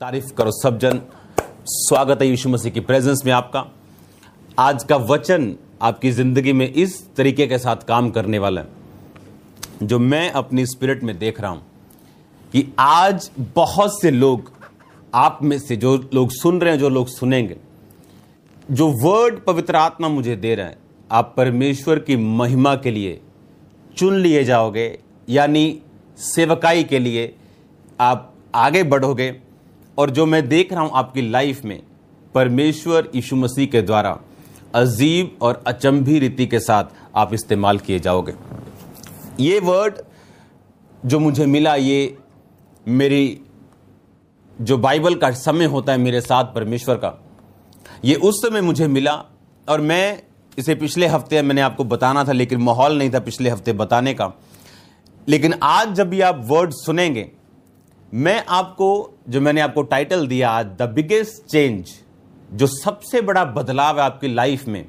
तारीफ करो सब जन। स्वागत है यीशु मसीह की प्रेजेंस में आपका। आज का वचन आपकी ज़िंदगी में इस तरीके के साथ काम करने वाला है जो मैं अपनी स्पिरिट में देख रहा हूं कि आज बहुत से लोग आप में से जो लोग सुन रहे हैं, जो लोग सुनेंगे, जो वर्ड पवित्र आत्मा मुझे दे रहा है, आप परमेश्वर की महिमा के लिए चुन लिए जाओगे, यानी सेवकाई के लिए आप आगे बढ़ोगे। और जो मैं देख रहा हूं आपकी लाइफ में, परमेश्वर यीशु मसीह के द्वारा अजीब और अचंभी रीति के साथ आप इस्तेमाल किए जाओगे। ये वर्ड जो मुझे मिला, ये मेरी जो बाइबल का समय होता है मेरे साथ परमेश्वर का, ये उस समय मुझे मिला। और मैं इसे पिछले हफ्ते मैंने आपको बताना था, लेकिन माहौल नहीं था पिछले हफ्ते बताने का। लेकिन आज जब भी आप वर्ड सुनेंगे, मैं आपको जो मैंने आपको टाइटल दिया आज, द बिगेस्ट चेंज, जो सबसे बड़ा बदलाव है आपकी लाइफ में,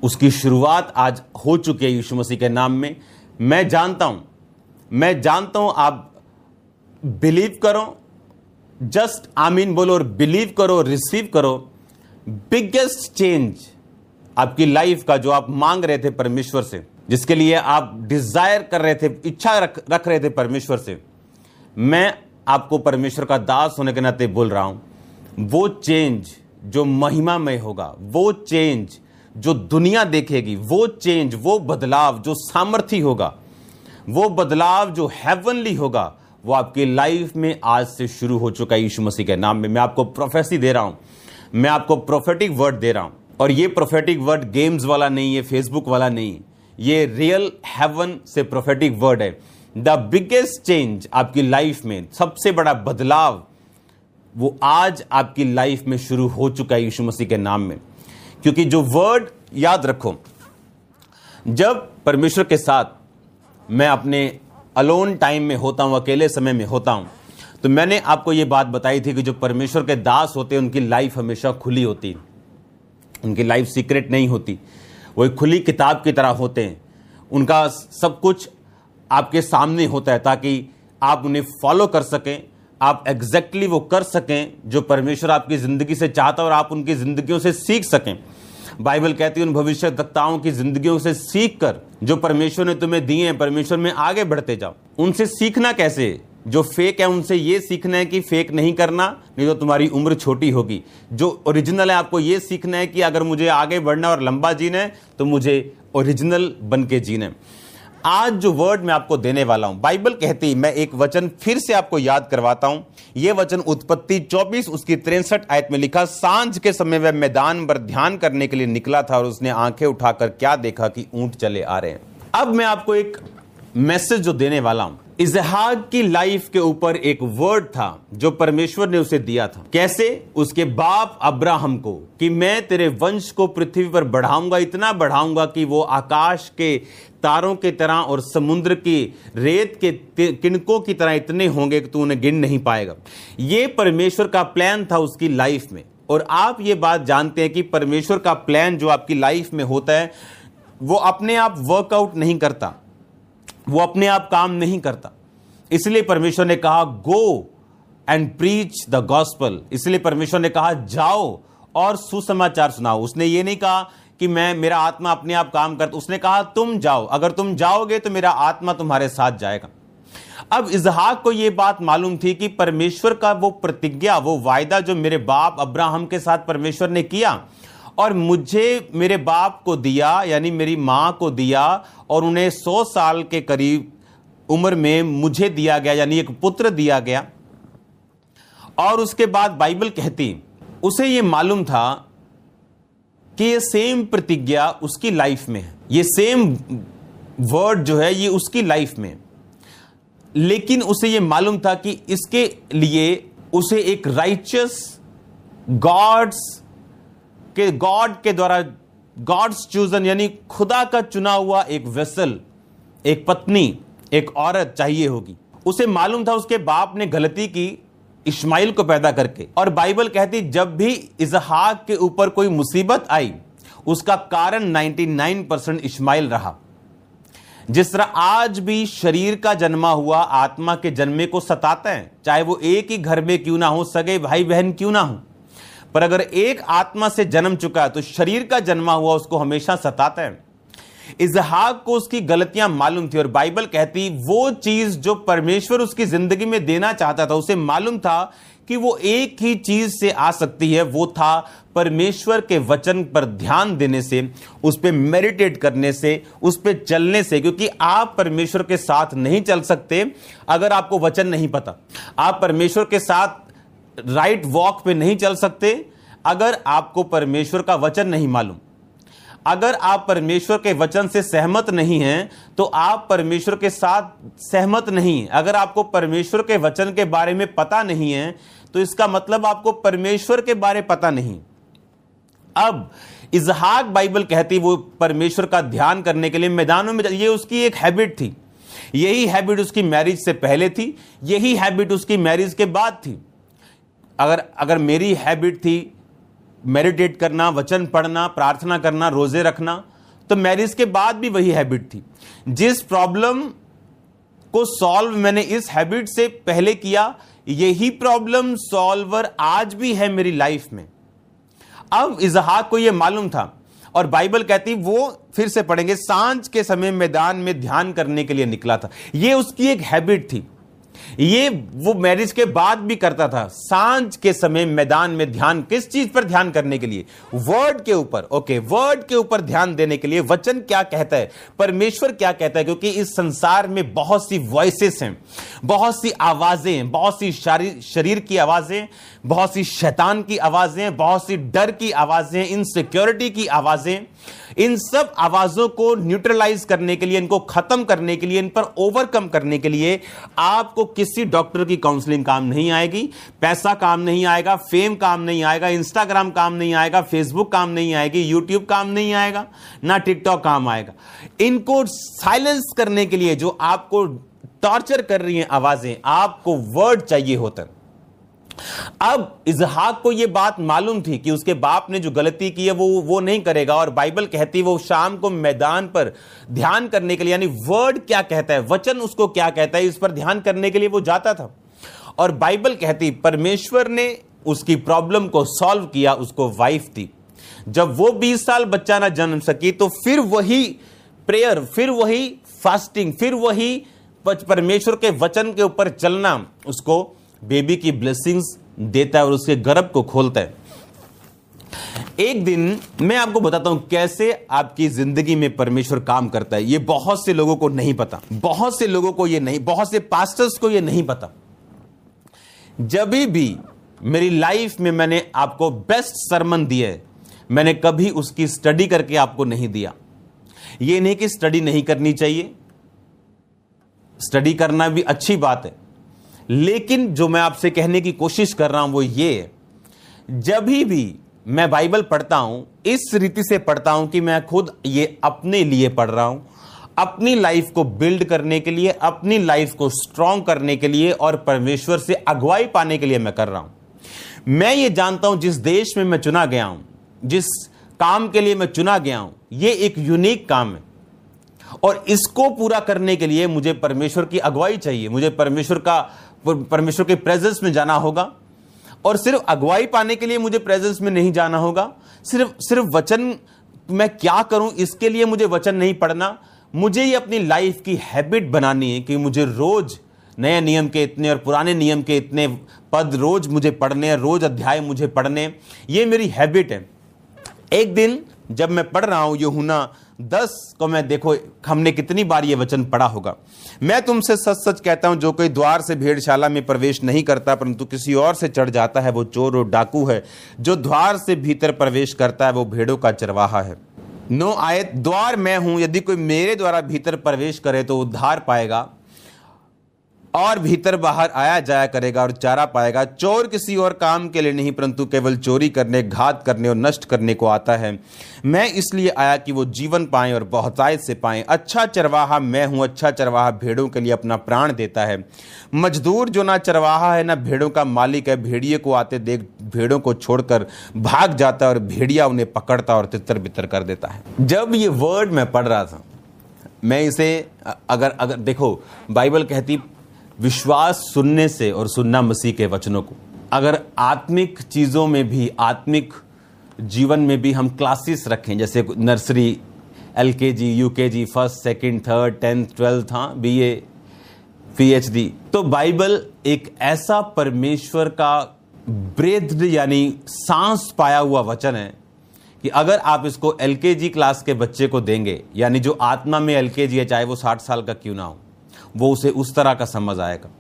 उसकी शुरुआत आज हो चुकी है यीशु मसीह के नाम में। मैं जानता हूं आप बिलीव करो, जस्ट आमीन बोलो और बिलीव करो, रिसीव करो। बिगेस्ट चेंज आपकी लाइफ का जो आप मांग रहे थे परमेश्वर से, जिसके लिए आप डिजायर कर रहे थे, इच्छा रख रहे थे परमेश्वर से, मैं आपको परमेश्वर का दास होने के नाते बोल रहा हूं। वो चेंज जो महिमामय होगा, वो चेंज जो दुनिया देखेगी, वो चेंज, वो बदलाव जो सामर्थी होगा, वो बदलाव जो हेवनली होगा, वो आपकी लाइफ में आज से शुरू हो चुका है यीशु मसीह के नाम में। मैं आपको प्रोफेसी दे रहा हूं, मैं आपको प्रोफेटिक वर्ड दे रहा हूं। और ये प्रोफेटिक वर्ड गेम्स वाला नहीं है, फेसबुक वाला नहीं, ये रियल हेवन से प्रोफेटिक वर्ड है। द बिगेस्ट चेंज आपकी लाइफ में, सबसे बड़ा बदलाव, वो आज आपकी लाइफ में शुरू हो चुका है यीशु मसीह के नाम में। क्योंकि जो वर्ड, याद रखो, जब परमेश्वर के साथ मैं अपने अलोन टाइम में होता हूं, अकेले समय में होता हूं, तो मैंने आपको ये बात बताई थी कि जो परमेश्वर के दास होते हैं उनकी लाइफ हमेशा खुली होती है, उनकी लाइफ सीक्रेट नहीं होती, वो एक खुली किताब की तरह होते हैं। उनका सब कुछ आपके सामने होता है ताकि आप उन्हें फॉलो कर सकें, आप एग्जैक्टली वो कर सकें जो परमेश्वर आपकी ज़िंदगी से चाहता है, और आप उनकी ज़िंदगियों से सीख सकें। बाइबल कहती है उन भविष्यवक्ताओं की ज़िंदगियों से सीख कर जो परमेश्वर ने तुम्हें दिए हैं, परमेश्वर में आगे बढ़ते जाओ। उनसे सीखना कैसे? जो फेक है उनसे ये सीखना है कि फेक नहीं करना, नहीं तो तुम्हारी उम्र छोटी होगी। जो ओरिजिनल है आपको ये सीखना है कि अगर मुझे आगे बढ़ना और लंबा जीना है तो मुझे ओरिजिनल बन के जीना है। आज जो वर्ड मैं आपको देने वाला हूं, बाइबल कहती है, मैं एक वचन फिर से आपको याद करवाता हूं। यह वचन उत्पत्ति 24 उसकी 63 आयत में लिखा, सांझ के समय वह मैदान पर ध्यान करने के लिए निकला था और उसने आंखें उठाकर क्या देखा कि ऊंट चले आ रहे हैं। अब मैं आपको एक मैसेज जो देने वाला हूं, इसहाक की लाइफ के ऊपर एक वर्ड था जो परमेश्वर ने उसे दिया था। कैसे? उसके बाप अब्राहम को, कि मैं तेरे वंश को पृथ्वी पर बढ़ाऊंगा, इतना बढ़ाऊंगा कि वो आकाश के तारों की तरह और समुद्र की रेत के किनकों की तरह इतने होंगे कि तू उन्हें गिन नहीं पाएगा। ये परमेश्वर का प्लान था उसकी लाइफ में। और आप ये बात जानते हैं कि परमेश्वर का प्लान जो आपकी लाइफ में होता है, वो अपने आप वर्कआउट नहीं करता, वो अपने आप काम नहीं करता। इसलिए परमेश्वर ने कहा go and preach the gospel. इसलिए परमेश्वर ने कहा जाओ और सुसमाचार सुनाओ। उसने ये नहीं कहा कि मेरा आत्मा अपने आप काम करता, उसने कहा तुम जाओ, अगर तुम जाओगे तो मेरा आत्मा तुम्हारे साथ जाएगा। अब इसहाक को यह बात मालूम थी कि परमेश्वर का वो प्रतिज्ञा, वो वायदा जो मेरे बाप अब्राहम के साथ परमेश्वर ने किया और मुझे मेरे बाप को दिया, यानी मेरी मां को दिया, और उन्हें 100 साल के करीब उम्र में मुझे दिया गया, यानी एक पुत्र दिया गया। और उसके बाद बाइबल कहती, उसे यह मालूम था कि ये सेम प्रतिज्ञा उसकी लाइफ में है, ये सेम वर्ड जो है ये उसकी लाइफ में। लेकिन उसे ये मालूम था कि इसके लिए उसे एक राइचियस गॉड के द्वारा, गॉड्स चूजन, यानी खुदा का चुना हुआ एक वेसल, एक पत्नी, एक औरत चाहिए होगी। उसे मालूम था उसके बाप ने गलती की इस्माइल को पैदा करके। और बाइबल कहती जब भी इसहाक के ऊपर कोई मुसीबत आई, उसका कारण 99% इस्माइल रहा। जिस तरह आज भी शरीर का जन्मा हुआ आत्मा के जन्मे को सताता है, चाहे वो एक ही घर में क्यों ना हो, सगे भाई बहन क्यों ना हो, पर अगर एक आत्मा से जन्म चुका है तो शरीर का जन्मा हुआ उसको हमेशा सताता है। इसहाक को उसकी गलतियां मालूम थी और बाइबल कहती वो चीज जो परमेश्वर उसकी जिंदगी में देना चाहता था, उसे मालूम था कि वो एक ही चीज से आ सकती है, वो था परमेश्वर के वचन पर ध्यान देने से, उस पर मेडिटेट करने से, उस पर चलने से। क्योंकि आप परमेश्वर के साथ नहीं चल सकते अगर आपको वचन नहीं पता। आप परमेश्वर के साथ राइट वॉक पे नहीं चल सकते अगर आपको परमेश्वर का वचन नहीं मालूम। अगर आप परमेश्वर के वचन से सहमत नहीं हैं तो आप परमेश्वर के साथ सहमत नहीं। अगर आपको परमेश्वर के वचन के बारे में पता नहीं है तो इसका मतलब आपको परमेश्वर के बारे पता नहीं। अब इसहाक बाइबल कहती वो परमेश्वर का ध्यान करने के लिए मैदानों में, ये उसकी एक हैबिट थी। यही हैबिट उसकी मैरिज से पहले थी, यही हैबिट उसकी मैरिज के बाद थी। अगर मेरी हैबिट थी मेडिटेट करना, वचन पढ़ना, प्रार्थना करना, रोजे रखना, तो मैरिज के बाद भी वही हैबिट थी। जिस प्रॉब्लम को सॉल्व मैंने इस हैबिट से पहले किया, यही प्रॉब्लम सॉल्वर आज भी है मेरी लाइफ में। अब इसहाक को यह मालूम था और बाइबल कहती, वो फिर से पढ़ेंगे, सांझ के समय मैदान में ध्यान करने के लिए निकला था। यह उसकी एक हैबिट थी। ये वो मैरिज के बाद भी करता था। सांझ के समय मैदान में ध्यान, किस चीज पर ध्यान करने के लिए? वर्ड के ऊपर। ओके, वर्ड के ऊपर ध्यान देने के लिए, वचन क्या कहता है, परमेश्वर क्या कहता है। क्योंकि इस संसार में बहुत सी वॉइसेस हैं, बहुत सी आवाजें हैं, बहुत सी शरीर की आवाजें, बहुत सी शैतान की आवाजें, बहुत सी डर की आवाजें, इनसिक्योरिटी की आवाजें। इन सब आवाजों को न्यूट्रलाइज करने के लिए, इनको खत्म करने के लिए, इन पर ओवरकम करने के लिए आपको किसी डॉक्टर की काउंसलिंग काम नहीं आएगी, पैसा काम नहीं आएगा, फेम काम नहीं आएगा, इंस्टाग्राम काम नहीं आएगा, फेसबुक काम नहीं आएगी, यूट्यूब काम नहीं आएगा, ना टिकटॉक काम आएगा। इनको साइलेंस करने के लिए जो आपको टॉर्चर कर रही हैं आवाजें, आपको वर्ड चाहिए होता है। अब इसहाक को यह बात मालूम थी कि उसके बाप ने जो गलती की है वो नहीं करेगा। और बाइबल कहती वो शाम को मैदान पर ध्यान करने के लिए, यानी वर्ड क्या कहता है, वचन उसको क्या कहता है, इस पर ध्यान करने के लिए वो जाता था। और बाइबल कहती परमेश्वर ने उसकी प्रॉब्लम को सॉल्व किया। उसको वाइफ थी। जब वो 20 साल बच्चा ना जन्म सकी तो फिर वही प्रेयर, फिर वही फास्टिंग, फिर वही परमेश्वर के वचन के ऊपर चलना उसको बेबी की ब्लेसिंग्स देता है और उसके गर्भ को खोलता है। एक दिन मैं आपको बताता हूं कैसे आपकी जिंदगी में परमेश्वर काम करता है। ये बहुत से लोगों को नहीं पता, बहुत से लोगों को ये नहीं, बहुत से पास्टर्स को ये नहीं पता। जब भी मेरी लाइफ में मैंने आपको बेस्ट सरमन दिया है, मैंने कभी उसकी स्टडी करके आपको नहीं दिया। ये नहीं कि स्टडी नहीं करनी चाहिए, स्टडी करना भी अच्छी बात है, लेकिन जो मैं आपसे कहने की कोशिश कर रहा हूं वो ये, जब भी मैं बाइबल पढ़ता हूं इस रीति से पढ़ता हूं कि मैं खुद ये अपने लिए पढ़ रहा हूं, अपनी लाइफ को बिल्ड करने के लिए, अपनी लाइफ को स्ट्रांग करने के लिए और परमेश्वर से अगुवाई पाने के लिए मैं कर रहा हूं। मैं ये जानता हूं जिस देश में मैं चुना गया हूं, जिस काम के लिए मैं चुना गया हूं, ये एक यूनिक काम है और इसको पूरा करने के लिए मुझे परमेश्वर की अगुवाई चाहिए। मुझे परमेश्वर के प्रेजेंस में जाना होगा और सिर्फ अगुवाई पाने के लिए मुझे प्रेजेंस में नहीं जाना होगा। सिर्फ वचन मैं क्या करूं इसके लिए मुझे वचन नहीं पढ़ना। मुझे ये अपनी लाइफ की हैबिट बनानी है कि मुझे रोज नए नियम के इतने और पुराने नियम के इतने पद रोज मुझे पढ़ने, रोज अध्याय मुझे पढ़ने, ये मेरी हैबिट है। एक दिन जब मैं पढ़ रहा हूं यूहन्ना 10 को, मैं देखो हमने कितनी बार ये वचन पढ़ा होगा। मैं तुमसे सच सच कहता हूं, जो कोई द्वार से भेड़शाला में प्रवेश नहीं करता परंतु किसी और से चढ़ जाता है, वो चोर और डाकू है। जो द्वार से भीतर प्रवेश करता है वो भेड़ों का चरवाहा है। 9 आयत, द्वार मैं हूं, यदि कोई मेरे द्वारा भीतर प्रवेश करे तो उद्धार पाएगा और भीतर बाहर आया जाया करेगा और चारा पाएगा। चोर किसी और काम के लिए नहीं परंतु केवल चोरी करने, घात करने और नष्ट करने को आता है। मैं इसलिए आया कि वो जीवन पाएं और बहुतायत से पाएं। अच्छा चरवाहा मैं हूं, अच्छा चरवाहा भेड़ों के लिए अपना प्राण देता है। मजदूर जो ना चरवाहा है ना भेड़ों का मालिक है, भेड़िए को आते देख भेड़ों को छोड़कर भाग जाता है और भेड़िया उन्हें पकड़ता और तितर बितर कर देता है। जब ये वर्ड मैं पढ़ रहा था मैं इसे अगर देखो, बाइबल कहती विश्वास सुनने से और सुनना मसीह के वचनों को। अगर आत्मिक चीज़ों में भी, आत्मिक जीवन में भी हम क्लासेस रखें, जैसे nursery, LKG, UKG, first, second, third, 10th, 12th, हाँ, BA, PhD, तो बाइबल एक ऐसा परमेश्वर का ब्रेथ्ड यानी सांस पाया हुआ वचन है कि अगर आप इसको LKG क्लास के बच्चे को देंगे, यानी जो आत्मा में LKG है, चाहे वो 60 साल का क्यों ना हो, वो उसे उस तरह का समझ आएगा।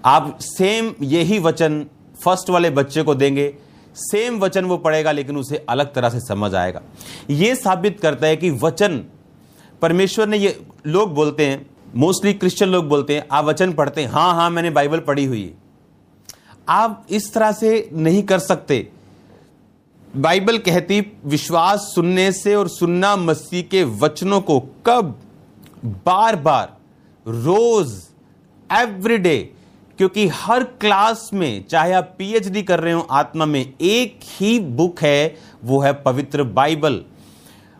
आप सेम यही वचन फर्स्ट वाले बच्चे को देंगे, सेम वचन वो पढ़ेगा, लेकिन उसे अलग तरह से समझ आएगा। ये साबित करता है कि वचन परमेश्वर ने, ये लोग बोलते हैं, मोस्टली क्रिश्चियन लोग बोलते हैं, आप वचन पढ़ते हैं, हाँ हाँ मैंने बाइबल पढ़ी हुई है। आप इस तरह से नहीं कर सकते। बाइबल कहती विश्वास सुनने से और सुनना मसीह के वचनों को, कब? बार बार, रोज, एवरीडे। क्योंकि हर क्लास में, चाहे आप PhD कर रहे हो आत्मा में, एक ही बुक है, वो है पवित्र बाइबल।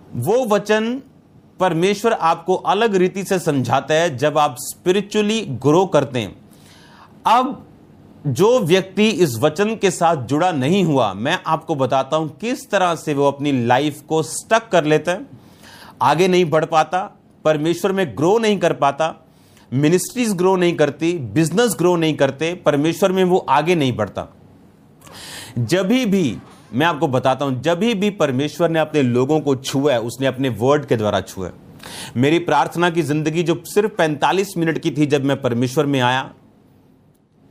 वो वचन परमेश्वर आपको अलग रीति से समझाता है जब आप स्पिरिचुअली ग्रो करते हैं। अब जो व्यक्ति इस वचन के साथ जुड़ा नहीं हुआ, मैं आपको बताता हूं किस तरह से वो अपनी लाइफ को स्टक कर लेता है, आगे नहीं बढ़ पाता, परमेश्वर में ग्रो नहीं कर पाता, मिनिस्ट्रीज ग्रो नहीं करती, बिजनेस ग्रो नहीं करते, परमेश्वर में वो आगे नहीं बढ़ता। जब भी मैं आपको बताता हूं, जब भी परमेश्वर ने अपने लोगों को छुआ है, उसने अपने वर्ड के द्वारा छुआ है। मेरी प्रार्थना की जिंदगी जो सिर्फ 45 मिनट की थी, जब मैं परमेश्वर में आया,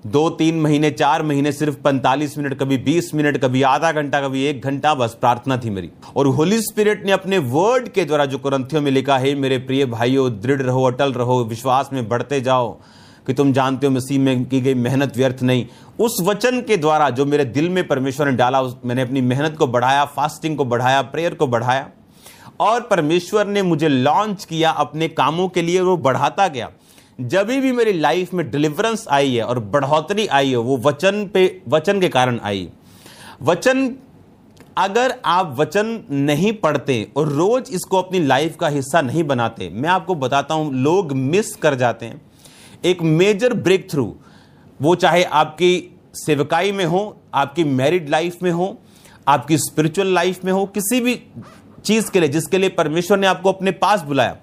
2-3 महीने, 4 महीने, सिर्फ 45 मिनट, कभी 20 मिनट, कभी आधा घंटा, कभी 1 घंटा, बस प्रार्थना थी मेरी। और होली स्पिरिट ने अपने वर्ड के द्वारा, जो कुरिन्थियों में लिखा है, मेरे प्रिय भाइयों दृढ़ रहो, अटल रहो, विश्वास में बढ़ते जाओ, कि तुम जानते हो मसीह में की गई मेहनत व्यर्थ नहीं। उस वचन के द्वारा जो मेरे दिल में परमेश्वर ने डाला, मैंने अपनी मेहनत को बढ़ाया, फास्टिंग को बढ़ाया, प्रेयर को बढ़ाया, और परमेश्वर ने मुझे लॉन्च किया अपने कामों के लिए, वो बढ़ाता गया। जब भी मेरी लाइफ में डिलीवरेंस आई है और बढ़ोतरी आई है, वो वचन के कारण आई। वचन, अगर आप वचन नहीं पढ़ते और रोज इसको अपनी लाइफ का हिस्सा नहीं बनाते, मैं आपको बताता हूं, लोग मिस कर जाते हैं एक मेजर ब्रेक थ्रू। वो चाहे आपकी सेवकाई में हो, आपकी मैरिड लाइफ में हो, आपकी स्पिरिचुअल लाइफ में हो, किसी भी चीज के लिए जिसके लिए परमेश्वर ने आपको अपने पास बुलाया,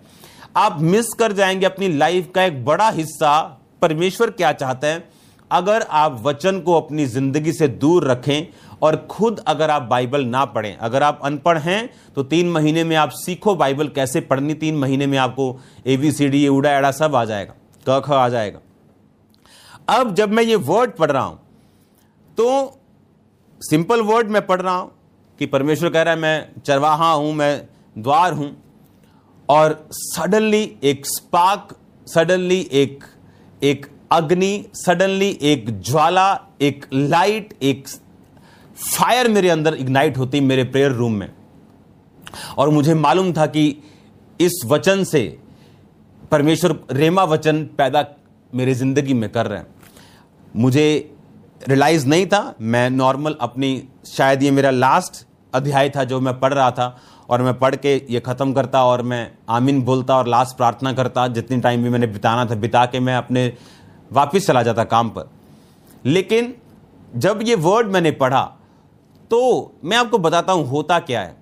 आप मिस कर जाएंगे अपनी लाइफ का एक बड़ा हिस्सा। परमेश्वर क्या चाहता है? अगर आप वचन को अपनी जिंदगी से दूर रखें और खुद अगर आप बाइबल ना पढ़ें, अगर आप अनपढ़ हैं तो 3 महीने में आप सीखो बाइबल कैसे पढ़नी। 3 महीने में आपको ABCD, उड़ा एड़ा सब आ जाएगा, क ख आ जाएगा। अब जब मैं ये वर्ड पढ़ रहा हूं तो सिंपल वर्ड मैं पढ़ रहा हूं कि परमेश्वर कह रहा है मैं चरवाहा हूं, मैं द्वार हूं, और सडनली एक स्पार्क, सडनली एक अग्नि, सडनली एक ज्वाला, एक लाइट, एक फायर मेरे अंदर इग्नाइट होती मेरे प्रेयर रूम में। और मुझे मालूम था कि इस वचन से परमेश्वर रेमा वचन पैदा मेरी जिंदगी में कर रहे हैं। मुझे रियलाइज नहीं था, मैं नॉर्मल अपनी, शायद ये मेरा लास्ट अध्याय था जो मैं पढ़ रहा था, और मैं पढ़ के ये ख़त्म करता और मैं आमीन बोलता और लास्ट प्रार्थना करता, जितनी टाइम भी मैंने बिताना था बिता के मैं अपने वापस चला जाता काम पर। लेकिन जब ये वर्ड मैंने पढ़ा तो मैं आपको बताता हूँ होता क्या है।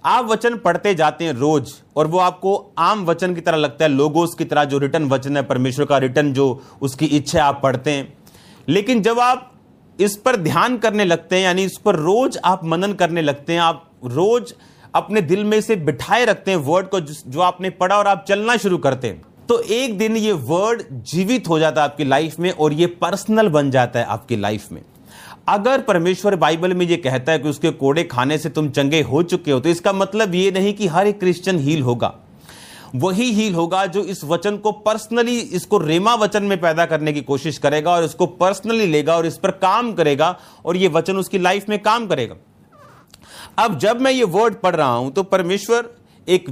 आप वचन पढ़ते जाते हैं रोज, और वो आपको आम वचन की तरह लगता है, लोगोस की तरह, जो रिटन वचन है परमेश्वर का, रिटन जो उसकी इच्छा है आप पढ़ते हैं। लेकिन जब आप इस पर ध्यान करने लगते हैं, यानी इस पर रोज आप मनन करने लगते हैं, आप रोज अपने दिल में से बिठाए रखते हैं वर्ड को जो आपने पढ़ा, और आप चलना शुरू करते हैं, तो एक दिन ये वर्ड जीवित हो जाता है आपकी लाइफ में, और ये पर्सनल बन जाता है आपकी लाइफ में। अगर परमेश्वर बाइबल में ये कहता है कि उसके कोड़े खाने से तुम चंगे हो चुके हो, तो इसका मतलब ये नहीं कि हर एक क्रिश्चियन हील होगा। वही हील होगा जो इस वचन को पर्सनली, इसको रेमा वचन में पैदा करने की कोशिश करेगा और इसको पर्सनली लेगा और इस पर काम करेगा, और ये वचन उसकी लाइफ में काम करेगा। अब जब मैं ये वर्ड पढ़ रहा हूं तो परमेश्वर एक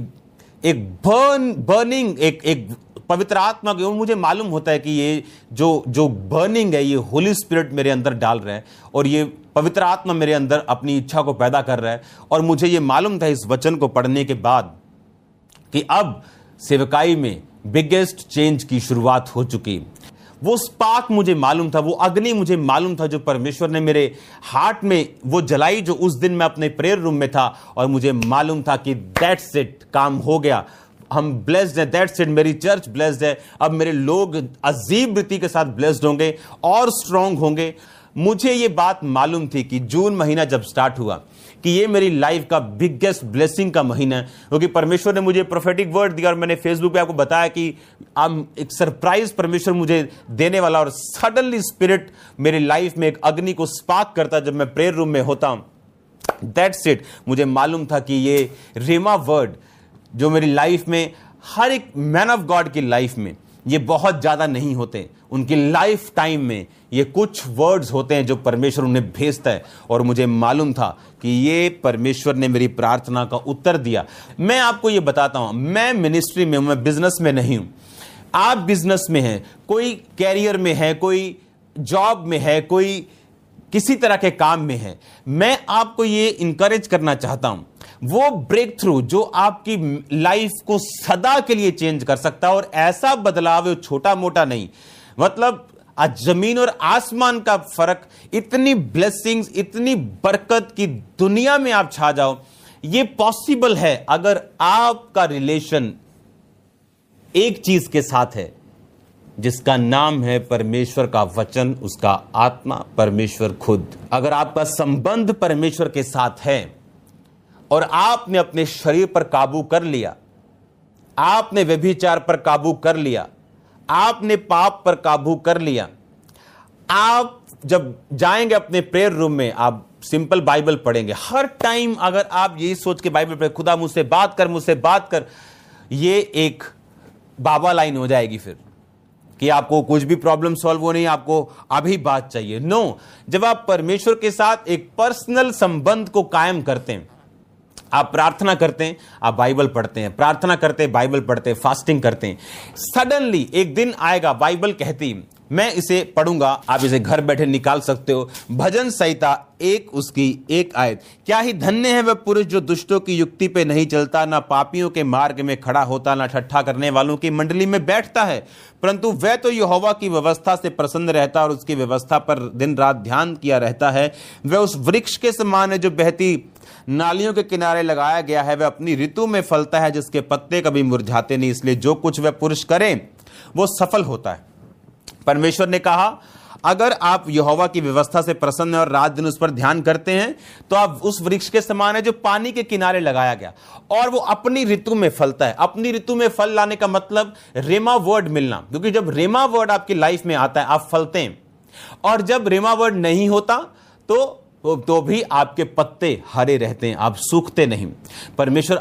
बर्निंग, एक पवित्र आत्मा की, और मुझे मालूम होता है कि ये जो बर्निंग है, ये होली स्पिरिट मेरे अंदर डाल रहा है, और ये पवित्र आत्मा मेरे अंदर अपनी इच्छा को पैदा कर रहा है। और मुझे ये मालूम था इस वचन को पढ़ने के बाद कि अब सेवकाई में बिगेस्ट चेंज की शुरुआत हो चुकी। वो स्पार्क मुझे मालूम था, वो अग्नि मुझे मालूम था जो परमेश्वर ने मेरे हार्ट में वो जलाई, जो उस दिन मैं अपने प्रेयर रूम में था, और मुझे मालूम था कि दैट्स इट, काम हो गया, हम ब्लेस्ड हैं, दैट्स इट, मेरी चर्च ब्लेस्ड है, अब मेरे लोग अजीब रीति के साथ ब्लेस्ड होंगे और स्ट्रांग होंगे। मुझे ये बात मालूम थी कि जून महीना जब स्टार्ट हुआ कि ये मेरी लाइफ का बिगेस्ट ब्लेसिंग का महीना है, क्योंकि परमेश्वर ने मुझे प्रोफेटिक वर्ड दिया, और मैंने फेसबुक पे आपको बताया कि एक सरप्राइज परमेश्वर मुझे देने वाला, और सडनली स्पिरिट मेरी लाइफ में एक अग्नि को स्पार्क करता जब मैं प्रेयर रूम में होता हूं। दैट्स इट, मुझे मालूम था कि ये रेमा वर्ड जो मेरी लाइफ में, हर एक मैन ऑफ गॉड की लाइफ में ये बहुत ज्यादा नहीं होते, उनकी लाइफ टाइम में ये कुछ वर्ड्स होते हैं जो परमेश्वर उन्हें भेजता है, और मुझे मालूम था कि ये परमेश्वर ने मेरी प्रार्थना का उत्तर दिया। मैं आपको ये बताता हूं, मैं मिनिस्ट्री में हूं, मैं बिजनेस में नहीं हूं। आप बिजनेस में हैं, कोई कैरियर में है, कोई जॉब में है, कोई किसी तरह के काम में है, मैं आपको ये इंकरेज करना चाहता हूं, वो ब्रेक थ्रू जो आपकी लाइफ को सदा के लिए चेंज कर सकता है, और ऐसा बदलाव है छोटा मोटा नहीं, मतलब आज जमीन और आसमान का फर्क, इतनी ब्लेसिंग्स, इतनी बरकत की दुनिया में आप छा जाओ, ये पॉसिबल है अगर आपका रिलेशन एक चीज के साथ है जिसका नाम है परमेश्वर का वचन, उसका आत्मा, परमेश्वर खुद। अगर आपका संबंध परमेश्वर के साथ है और आपने अपने शरीर पर काबू कर लिया, आपने व्यभिचार पर काबू कर लिया, आपने पाप पर काबू कर लिया, आप जब जाएंगे अपने प्रेयर रूम में, आप सिंपल बाइबल पढ़ेंगे हर टाइम। अगर आप यही सोच के बाइबल पढ़े, खुदा मुझसे बात कर, मुझसे बात कर, ये एक बाबा लाइन हो जाएगी फिर कि आपको कुछ भी प्रॉब्लम सॉल्व हो नहीं, आपको अभी बात चाहिए। नो, जब आप परमेश्वर के साथ एक पर्सनल संबंध को कायम करते हैं, आप प्रार्थना करते हैं, आप बाइबल पढ़ते हैं, प्रार्थना करते हैं, बाइबल पढ़ते हैं, फास्टिंग करते हैं, सडनली एक दिन आएगा, बाइबल कहती, मैं इसे पढ़ूंगा, आप इसे घर बैठे निकाल सकते हो, भजन संहिता 1 उसकी 1 आयत, क्या ही धन्य है वह पुरुष जो दुष्टों की युक्ति पे नहीं चलता, ना पापियों के मार्ग में खड़ा होता, ना ठट्ठा करने वालों की मंडली में बैठता है, परंतु वह तो यहोवा की व्यवस्था से प्रसन्न रहता और उसकी व्यवस्था पर दिन रात ध्यान किया रहता है। वह उस वृक्ष के समान है जो बहती नालियों के किनारे लगाया गया है, वह अपनी ऋतु में फलता है, जिसके पत्ते कभी मुरझाते नहीं, इसलिए जो कुछ वह पुरुष करे वो सफल होता है। परमेश्वर ने कहा अगर आप यहोवा की व्यवस्था से प्रसन्न और रात दिन उस पर ध्यान करते हैं तो आप उस वृक्ष के समान है जो पानी के किनारे लगाया गया और वो अपनी ऋतु में फलता है। अपनी ऋतु में फल लाने का मतलब रेमा वर्ड मिलना, क्योंकि जब रेमा वर्ड आपकी लाइफ में आता है आप फलते हैं, और जब रेमा वर्ड नहीं होता तो भी आपके पत्ते हरे रहते हैं, आप सूखते नहीं। परमेश्वर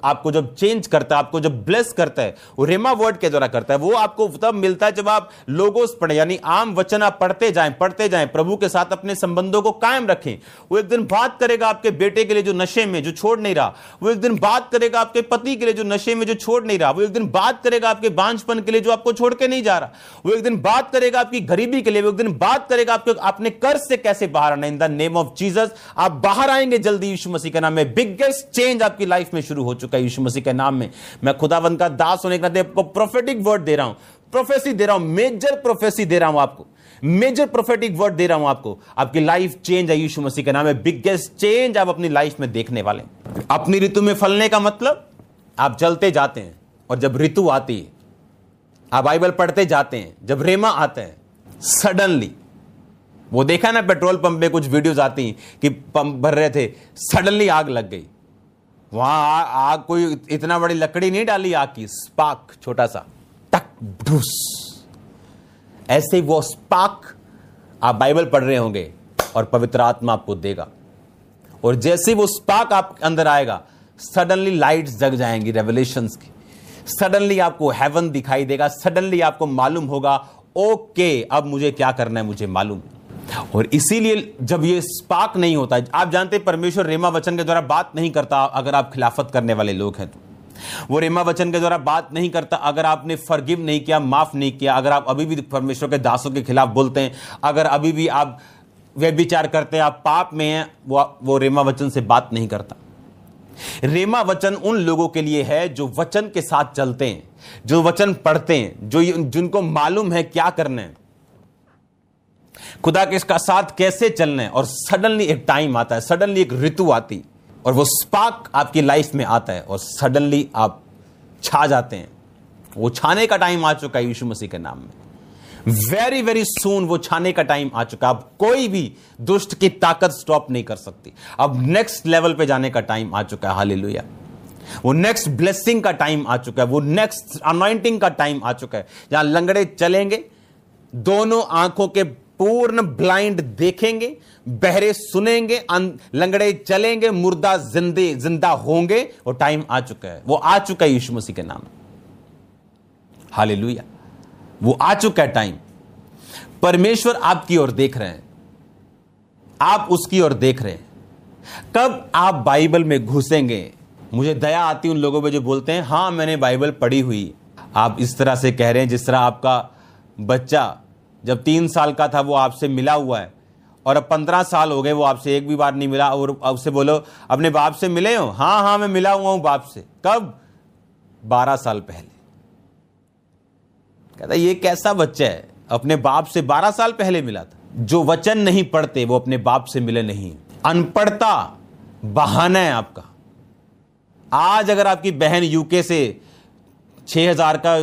आपको जब चेंज करता है, आपको जब ब्लेस करता है, वो रेमा वर्ड के द्वारा करता है। वो आपको तब मिलता है जब आप लोगोस पढ़े, यानी आम वचन आप पढ़ते जाएं, प्रभु के साथ अपने संबंधों को कायम रखें। वो एक दिन बात करेगा आपके बेटे के लिए जो नशे में, जो छोड़ नहीं रहा, वो एक दिन बात करेगा आपके पति के लिए जो नशे में, जो छोड़ नहीं रहा, वो एक दिन बात करेगा आपके बांझपन के लिए जो आपको छोड़ के नहीं जा रहा, वो एक दिन बात करेगा आपकी गरीबी के लिए, वो एक दिन बात करेगा आपके अपने कर्ज से कैसे बाहर आना। In the name of Jesus आप बाहर आएंगे जल्दी, यीशु मसीह के नाम में। बिगेस्ट चेंज आपकी लाइफ में शुरू हो चुका है यीशु मसीह के नाम में। मैं खुदावंद का दास होने के नाते आपको प्रोफेटिक वर्ड दे रहा हूं, प्रोफेसी दे रहा हूं, मेजर प्रोफेसी दे रहा हूं आपको, मेजर प्रोफेटिक वर्ड दे रहा हूं आपको। आपकी लाइफ चेंज है यीशु मसीह के नाम में। बिगेस्ट चेंज आप अपनी लाइफ में देखने वाले। अपनी ऋतु में फलने का मतलब आप चलते जाते हैं और जब ऋतु आती है आप बाइबल पढ़ते जाते हैं, जब रेमा आता है सडनली, वो देखा ना पेट्रोल पंप में कुछ वीडियोस आती हैं कि पंप भर रहे थे, सडनली आग लग गई। वहां आग कोई इतना बड़ी लकड़ी नहीं डाली, आग की स्पार्क छोटा सा टक ढूस, ऐसे वो स्पार्क आप बाइबल पढ़ रहे होंगे और पवित्र आत्मा आपको देगा, और जैसे वो स्पार्क आप अंदर आएगा सडनली लाइट्स जग जाएंगी रेवलेशंस की, सडनली आपको हेवन दिखाई देगा, सडनली आपको मालूम होगा ओके अब मुझे क्या करना है, मुझे मालूम। और इसीलिए जब ये स्पार्क नहीं होता, आप जानते हैं परमेश्वर रेमा वचन के द्वारा बात नहीं करता अगर आप खिलाफत करने वाले लोग हैं तो। वो रेमा वचन के द्वारा बात नहीं करता अगर आपने फॉरगिव नहीं किया, माफ नहीं किया, अगर आप अभी भी परमेश्वर के दासों के खिलाफ बोलते हैं, अगर अभी भी आप व्यभिचार करते हैं, आप पाप में हैं, वो रेमा वचन से बात नहीं करता। रेमा वचन उन लोगों के लिए है जो वचन के साथ चलते हैं, जो वचन पढ़ते हैं, जिनको मालूम है क्या करना है, खुदा के साथ कैसे चलना है। और सडनली एक टाइम आता है, सडनली एक ऋतु आती और वो स्पार्क आपकी लाइफ में आता है और सडनली आप छा जाते हैं। वो छाने का टाइम आ चुका है यीशु मसीह के नाम में। वेरी वेरी सून वो छाने का टाइम आ चुका। अब कोई भी दुष्ट की ताकत स्टॉप नहीं कर सकती। अब नेक्स्ट लेवल पे जाने का टाइम आ चुका है। हालेलुया। वो नेक्स्ट ब्लेसिंग का टाइम आ चुका है, वो नेक्स्ट अनॉइंटिंग का टाइम आ चुका है, जहां लंगड़े चलेंगे, दोनों आंखों के पूर्ण ब्लाइंड देखेंगे, बहरे सुनेंगे, लंगड़े चलेंगे, मुर्दा जिंदा होंगे। वो टाइम आ चुका है, वो आ चुका है यीशु मसीह के नाम। हालेलुया। वो आ चुका है टाइम। परमेश्वर आपकी ओर देख रहे हैं, आप उसकी ओर देख रहे हैं। कब आप बाइबल में घुसेंगे? मुझे दया आती उन लोगों पे जो बोलते हैं हां मैंने बाइबल पढ़ी हुई। आप इस तरह से कह रहे हैं जिस तरह आपका बच्चा जब 3 साल का था वो आपसे मिला हुआ है और अब 15 साल हो गए वो आपसे एक भी बार नहीं मिला, और आपसे बोलो अपने बाप से मिले हो? हाँ मैं मिला हुआ हूं बाप से। कब? 12 साल पहले। कहता ये कैसा बच्चा है, अपने बाप से 12 साल पहले मिला था। जो वचन नहीं पढ़ते वो अपने बाप से मिले नहीं। अनपढ़ता बहाना है आपका। आज अगर आपकी बहन यूके से 6,000 का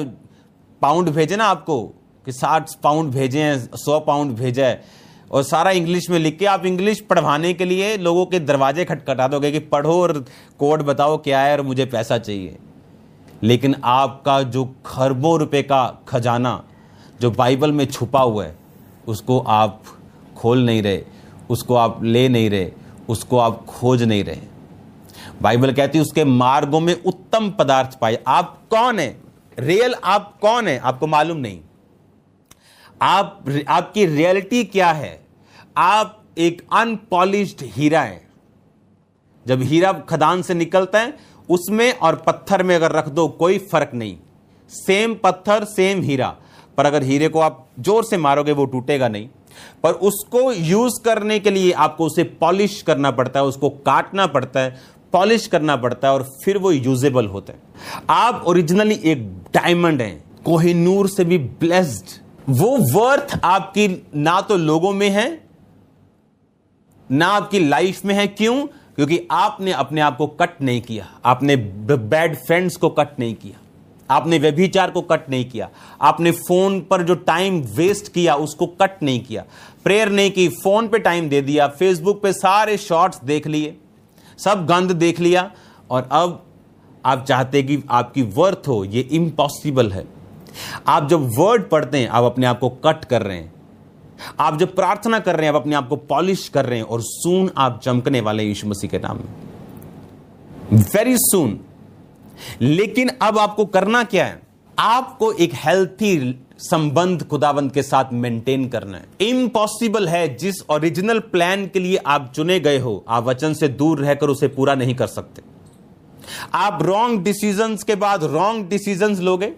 पाउंड भेजे ना आपको, कि 60 पाउंड भेजे हैं, 100 पाउंड भेजा है, और सारा इंग्लिश में लिख के आप इंग्लिश पढ़वाने के लिए लोगों के दरवाजे खटखटा दोगे कि पढ़ो और कोड बताओ क्या है और मुझे पैसा चाहिए। लेकिन आपका जो खरबों रुपए का खजाना जो बाइबल में छुपा हुआ है उसको आप खोल नहीं रहे, उसको आप ले नहीं रहे, उसको आप खोज नहीं रहे। बाइबल कहती है उसके मार्गों में उत्तम पदार्थ पाए। आप कौन है? रियल आप कौन है आपको मालूम नहीं। आपकी रियलिटी क्या है? आप एक अनपॉलिश्ड हीरा है। जब हीरा खदान से निकलता है उसमें और पत्थर में अगर रख दो कोई फर्क नहीं, सेम पत्थर सेम हीरा, पर अगर हीरे को आप जोर से मारोगे वो टूटेगा नहीं। पर उसको यूज करने के लिए आपको उसे पॉलिश करना पड़ता है, उसको काटना पड़ता है, पॉलिश करना पड़ता है और फिर वो यूजेबल होता है। आप ओरिजिनली एक डायमंड हैं, कोहिनूर से भी ब्लेस्ड। वो वर्थ आपकी ना तो लोगों में है ना आपकी लाइफ में है। क्यों? क्योंकि आपने अपने आप को कट नहीं किया, आपने बैड फ्रेंड्स को कट नहीं किया, आपने व्यभिचार को कट नहीं किया, आपने फोन पर जो टाइम वेस्ट किया उसको कट नहीं किया, प्रेयर नहीं की, फोन पे टाइम दे दिया, फेसबुक पे सारे शॉर्ट्स देख लिए, सब गंद देख लिया, और अब आप चाहते कि आपकी वर्थ हो। ये इम्पॉसिबल है। आप जब वर्ड पढ़ते हैं आप अपने आप को कट कर रहे हैं, आप जब प्रार्थना कर रहे हैं आप अपने आप को पॉलिश कर रहे हैं, और सून आप चमकने वाले यीशु मसीह के नाम में, वेरी सून। लेकिन अब आपको करना क्या है? आपको एक हेल्थी संबंध खुदावंद के साथ मेंटेन करना है। इम्पॉसिबल है। जिस ओरिजिनल प्लान के लिए आप चुने गए हो आप वचन से दूर रहकर उसे पूरा नहीं कर सकते। आप रॉन्ग डिसीजंस के बाद रॉन्ग डिसीजंस लोगे,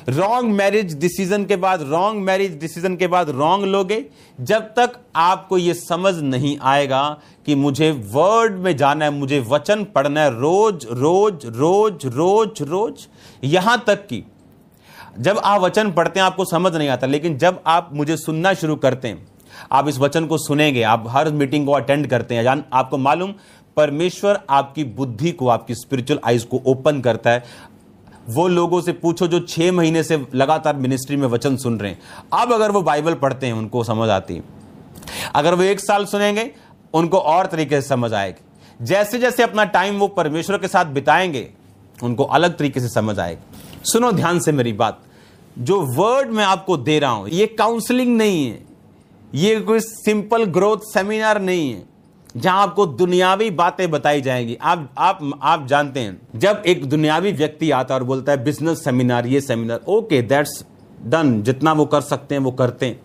रॉन्ग मैरिज डिसीजन के बाद रॉन्ग मैरिज डिसीजन के बाद रॉन्ग लोगे, जब तक आपको यह समझ नहीं आएगा कि मुझे वर्ड में जाना है, मुझे वचन पढ़ना है रोज रोज रोज रोज रोज। यहां तक कि जब आप वचन पढ़ते हैं आपको समझ नहीं आता, लेकिन जब आप मुझे सुनना शुरू करते हैं, आप इस वचन को सुनेंगे, आप हर मीटिंग को अटेंड करते हैं, आपको मालूम परमेश्वर आपकी बुद्धि को, आपकी स्पिरिचुअल आइज को ओपन करता है। वो लोगों से पूछो जो 6 महीने से लगातार मिनिस्ट्री में वचन सुन रहे हैं, अब अगर वो बाइबल पढ़ते हैं उनको समझ आती है। अगर वो 1 साल सुनेंगे उनको और तरीके से समझ आएगी। जैसे जैसे अपना टाइम वो परमेश्वर के साथ बिताएंगे उनको अलग तरीके से समझ आएगी। सुनो ध्यान से मेरी बात, जो वर्ड मैं आपको दे रहा हूं ये काउंसलिंग नहीं है, ये कोई सिंपल ग्रोथ सेमिनार नहीं है जहां आपको दुनियावी बातें बताई जाएंगी। आप जानते हैं जब एक दुनियावी व्यक्ति आता है और बोलता है बिजनेस सेमिनार, ये सेमिनार, ओके दैट्स डन, जितना वो कर सकते हैं वो करते हैं।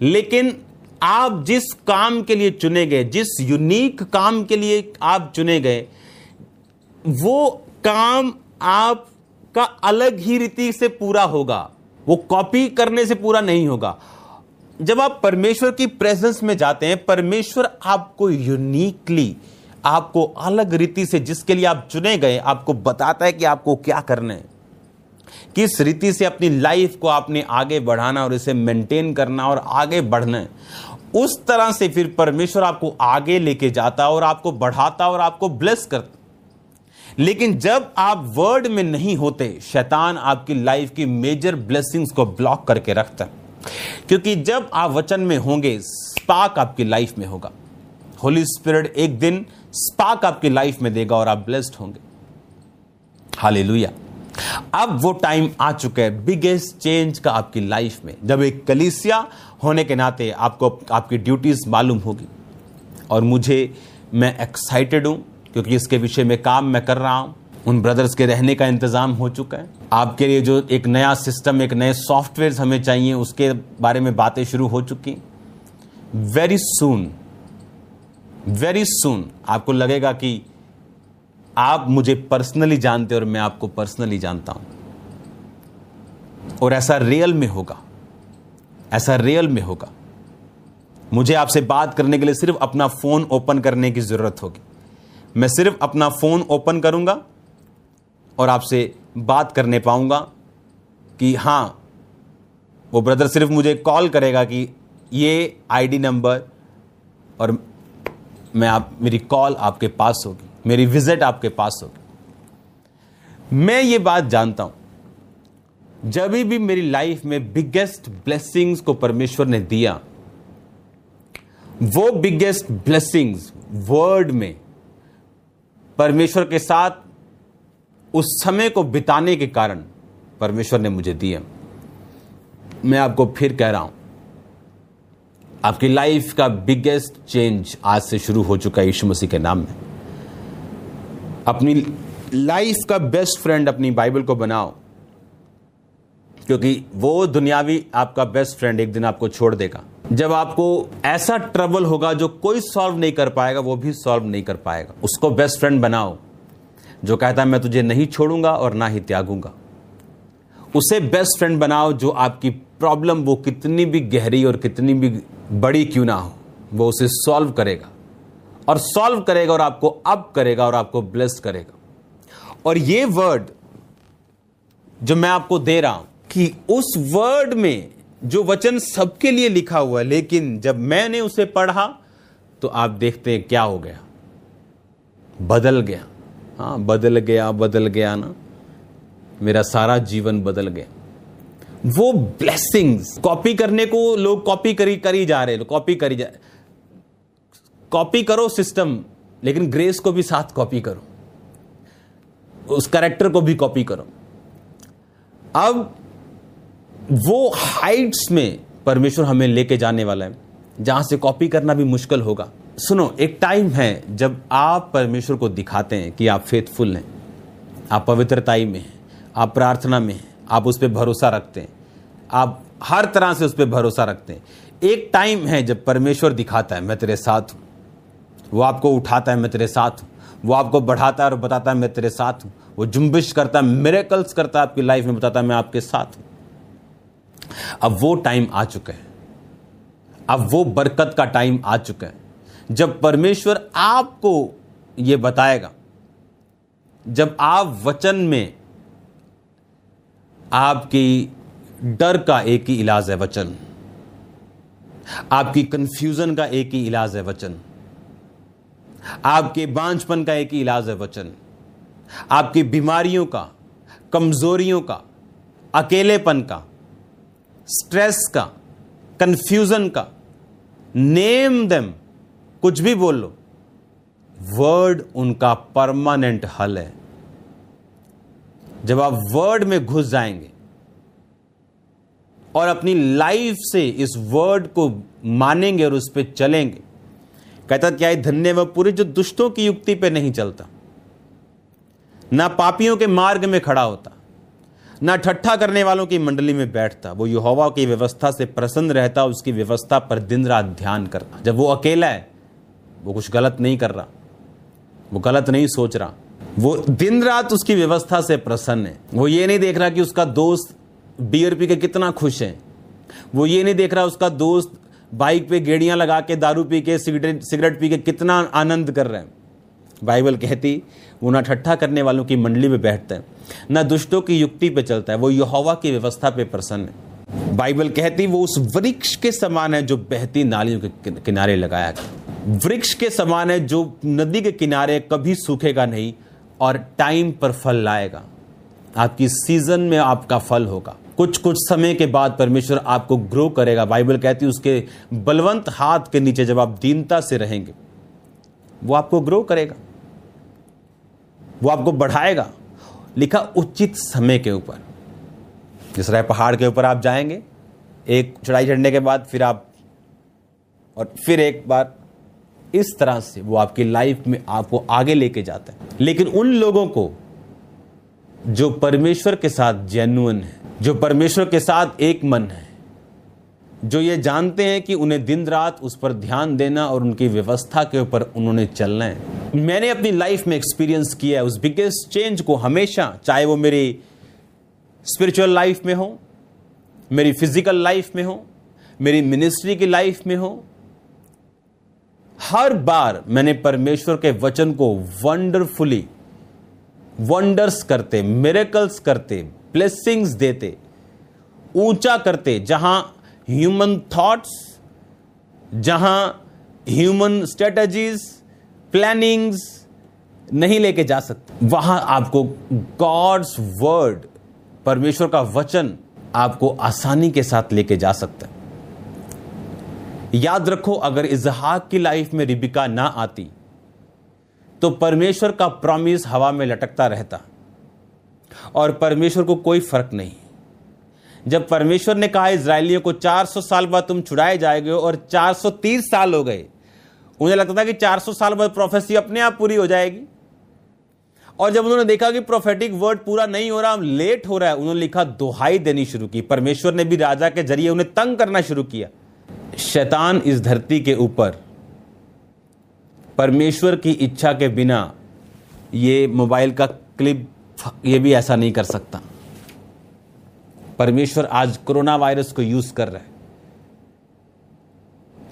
लेकिन आप जिस काम के लिए चुने गए, जिस यूनिक काम के लिए आप चुने गए, वो काम आपका अलग ही रीति से पूरा होगा, वो कॉपी करने से पूरा नहीं होगा। जब आप परमेश्वर की प्रेजेंस में जाते हैं, परमेश्वर आपको यूनिकली आपको अलग रीति से, जिसके लिए आप चुने गए, आपको बताता है कि आपको क्या करना है, किस रीति से अपनी लाइफ को आपने आगे बढ़ाना और इसे मेंटेन करना और आगे बढ़ना है। उस तरह से फिर परमेश्वर आपको आगे लेके जाता और आपको बढ़ाता और आपको ब्लेस करता। लेकिन जब आप वर्ड में नहीं होते, शैतान आपकी लाइफ की मेजर ब्लेसिंग्स को ब्लॉक करके रखता है, क्योंकि जब आप वचन में होंगे, स्पार्क आपकी लाइफ में होगा। होली स्पिरिट एक दिन स्पार्क आपकी लाइफ में देगा और आप ब्लेस्ड होंगे। हालेलुया। अब वो टाइम आ चुका है बिगेस्ट चेंज का आपकी लाइफ में, जब एक कलीसिया होने के नाते आपको आपकी ड्यूटीज मालूम होगी। और मैं एक्साइटेड हूं, क्योंकि इसके विषय में काम मैं कर रहा हूं। उन ब्रदर्स के रहने का इंतजाम हो चुका है। आपके लिए जो एक नया सिस्टम, एक नए सॉफ्टवेयर हमें चाहिए, उसके बारे में बातें शुरू हो चुकी। वेरी सून आपको लगेगा कि आप मुझे पर्सनली जानते और मैं आपको पर्सनली जानता हूं। और ऐसा रियल में होगा, ऐसा रियल में होगा। मुझे आपसे बात करने के लिए सिर्फ अपना फोन ओपन करने की जरूरत होगी। मैं सिर्फ अपना फोन ओपन करूंगा और आपसे बात करने पाऊंगा कि हां, वो ब्रदर सिर्फ मुझे कॉल करेगा कि ये आईडी नंबर, और मेरी कॉल आपके पास होगी, मेरी विजिट आपके पास होगी। मैं ये बात जानता हूं, जब भी मेरी लाइफ में बिगेस्ट ब्लेसिंग्स को परमेश्वर ने दिया, वो बिगेस्ट ब्लेसिंग्स वर्ड में परमेश्वर के साथ उस समय को बिताने के कारण परमेश्वर ने मुझे दिया। मैं आपको फिर कह रहा हूं, आपकी लाइफ का बिगेस्ट चेंज आज से शुरू हो चुका है यीशु मसीह के नाम में। अपनी लाइफ का बेस्ट फ्रेंड अपनी बाइबल को बनाओ, क्योंकि वो दुनियावी आपका बेस्ट फ्रेंड एक दिन आपको छोड़ देगा। जब आपको ऐसा ट्रबल होगा जो कोई सॉल्व नहीं कर पाएगा, वो भी सॉल्व नहीं कर पाएगा, उसको बेस्ट फ्रेंड बनाओ जो कहता है मैं तुझे नहीं छोड़ूंगा और ना ही त्यागूंगा। उसे बेस्ट फ्रेंड बनाओ जो आपकी प्रॉब्लम, वो कितनी भी गहरी और कितनी भी बड़ी क्यों ना हो, वो उसे सॉल्व करेगा और आपको अप करेगा और आपको ब्लेस करेगा। और ये वर्ड जो मैं आपको दे रहा हूं, कि उस वर्ड में जो वचन सबके लिए लिखा हुआ है, लेकिन जब मैंने उसे पढ़ा तो आप देखते हैं क्या हो गया, बदल गया। हाँ, बदल गया ना, मेरा सारा जीवन बदल गया। वो ब्लेसिंग्स कॉपी करने को लोग कॉपी करी जा रहे हैं, कॉपी करो सिस्टम, लेकिन ग्रेस को भी साथ कॉपी करो, उस कैरेक्टर को भी कॉपी करो। अब वो हाइट्स में परमेश्वर हमें लेके जाने वाला है जहां से कॉपी करना भी मुश्किल होगा। सुनो, एक टाइम है जब आप परमेश्वर को दिखाते हैं कि आप फेथफुल हैं, आप पवित्रताई में हैं, आप प्रार्थना में हैं, आप उस पर भरोसा रखते हैं, आप हर तरह से उस पर भरोसा रखते हैं। एक टाइम है जब परमेश्वर दिखाता है मैं तेरे साथ हूं, वो आपको उठाता है मैं तेरे साथ हूं, वो आपको बढ़ाता है और बताता है मैं तेरे साथ हूं, वो जुम्बिश करता है, मिरेकल्स करता है आपकी लाइफ में, बताता है मैं आपके साथ हूं। अब वो टाइम आ चुका है, अब वो बरकत का टाइम आ चुका है जब परमेश्वर आपको ये बताएगा। जब आप वचन में, आपकी डर का एक ही इलाज है वचन, आपकी कंफ्यूजन का एक ही इलाज है वचन, आपके बांझपन का एक ही इलाज है वचन, आपकी बीमारियों का, कमजोरियों का, अकेलेपन का, स्ट्रेस का, कंफ्यूजन का, नेम देम, कुछ भी बोल लो, वर्ड उनका परमानेंट हल है। जब आप वर्ड में घुस जाएंगे और अपनी लाइफ से इस वर्ड को मानेंगे और उस पर चलेंगे, कहता क्या है, धन्य वह पुरुष जो दुष्टों की युक्ति पे नहीं चलता, ना पापियों के मार्ग में खड़ा होता, ना ठट्ठा करने वालों की मंडली में बैठता, वो यहोवा की व्यवस्था से प्रसन्न रहता, उसकी व्यवस्था पर दिन रात ध्यान करता। जब वो अकेला है, वो कुछ गलत नहीं कर रहा, वो गलत नहीं सोच रहा, वो दिन रात उसकी व्यवस्था से प्रसन्न है। वो ये नहीं देख रहा कि उसका दोस्त बियर पी के कितना खुश है, वो ये नहीं देख रहा उसका दोस्त बाइक पे गेड़ियां लगा के, दारू पी के, सिगरेट पी के कितना आनंद कर रहे हैं। बाइबल कहती वो ना ठट्ठा करने वालों की मंडली में बैठता है, ना दुष्टों की युक्ति पे चलता है, वो यहोवा की व्यवस्था पे प्रसन्न है। बाइबल कहती वो उस वृक्ष के समान है जो बहती नालियों के किनारे लगाया गया। वृक्ष के समान है जो नदी के किनारे कभी सूखेगा नहीं और टाइम पर फल लाएगा। आपकी सीजन में आपका फल होगा। कुछ समय के बाद परमेश्वर आपको ग्रो करेगा। बाइबल कहती है उसके बलवंत हाथ के नीचे जब आप दीनता से रहेंगे, वो आपको ग्रो करेगा, वो आपको बढ़ाएगा। लिखा उचित समय के ऊपर। जिस तरह पहाड़ के ऊपर आप जाएंगे, एक चढ़ाई चढ़ने के बाद फिर एक बार, इस तरह से वो आपकी लाइफ में आपको आगे लेके जाता है। लेकिन उन लोगों को जो परमेश्वर के साथ जेन्युइन है, जो परमेश्वर के साथ एक मन है, जो ये जानते हैं कि उन्हें दिन रात उस पर ध्यान देना और उनकी व्यवस्था के ऊपर उन्होंने चलना है। मैंने अपनी लाइफ में एक्सपीरियंस किया है उस बिगेस्ट चेंज को हमेशा, चाहे वो मेरी स्पिरिचुअल लाइफ में हो, मेरी फिजिकल लाइफ में हो, मेरी मिनिस्ट्री की लाइफ में हो। हर बार मैंने परमेश्वर के वचन को वंडरफुली वंडर्स करते, मिरेकल्स करते, ब्लेसिंग्स देते, ऊंचा करते, जहां ह्यूमन थॉट्स, जहां ह्यूमन स्ट्रेटजीज, प्लानिंग्स नहीं लेके जा सकते, वहां आपको गॉड्स वर्ड, परमेश्वर का वचन आपको आसानी के साथ लेके जा सकता है। याद रखो, अगर इजहाक की लाइफ में रिबिका ना आती तो परमेश्वर का प्रॉमिस हवा में लटकता रहता और परमेश्वर को कोई फर्क नहीं। जब परमेश्वर ने कहा इजरायलियों को 400 साल बाद तुम छुड़ाए जाएंगे और 430 साल हो गए, उन्हें लगता था कि 400 साल बाद प्रोफेसी अपने आप पूरी हो जाएगी। और जब उन्होंने देखा कि प्रोफेटिक वर्ड पूरा नहीं हो रहा, लेट हो रहा है, उन्होंने लिखा दुहाई देनी शुरू की। परमेश्वर ने भी राजा के जरिए उन्हें तंग करना शुरू किया। शैतान इस धरती के ऊपर परमेश्वर की इच्छा के बिना, ये मोबाइल का क्लिप ये भी ऐसा नहीं कर सकता। परमेश्वर आज कोरोना वायरस को यूज कर रहा है।